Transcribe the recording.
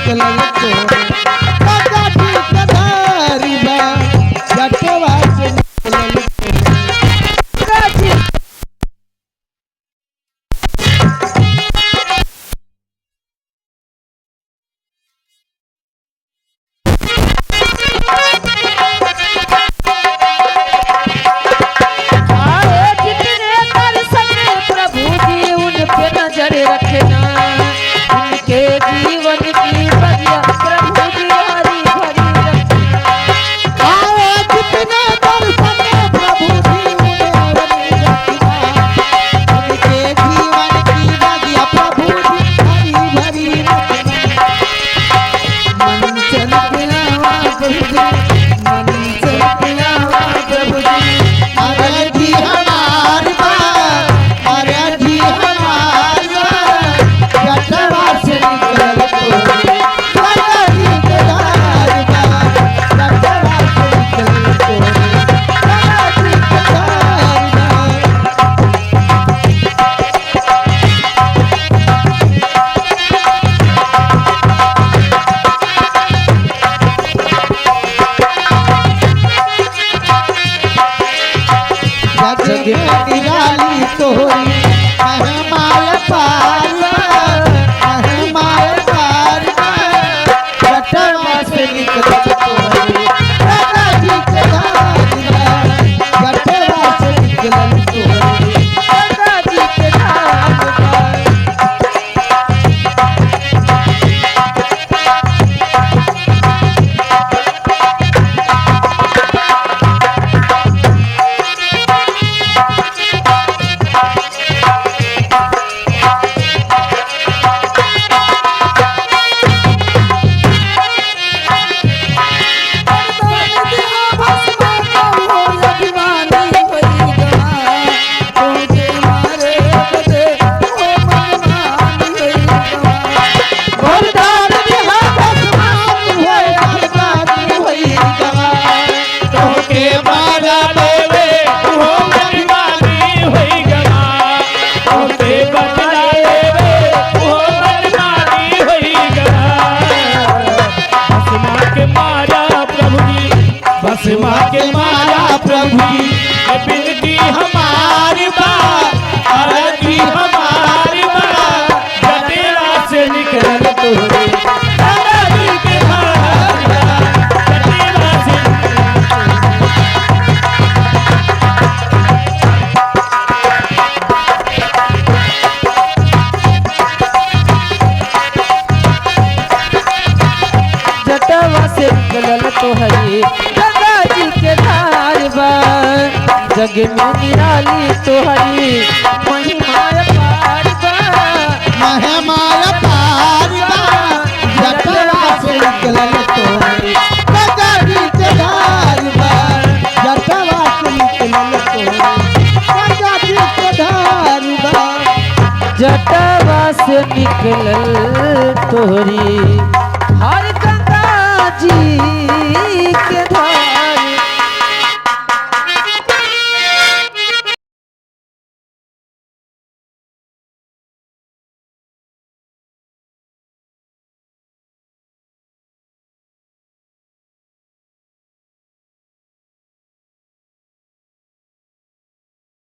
निकलल तोहरे गंगा जी के धारी बा जटवा से निकलल निराली तोहरी महमाल पार महमाल पार जटवा से निकलल तोहरी गंगा जी के धारी बा जटवा से निकलल तोहरी गंगा जी के धारी बा माँ के मारा प्रभु जी बिनती हमारी बा आरती हमारी बा जटेवा से निकलल तोहरे गंगा जी के धारी बा जटेवा से जटवा से निकलल तोहरे जग में निराली तोहरी महिमा पार बा महिमा पार बा जटवा से निकलल तोहरी गंगा जी के धारी बा जटवा से निकलल तोहरी गंगा जी के धारी बा जटवा से निकलल तोहरी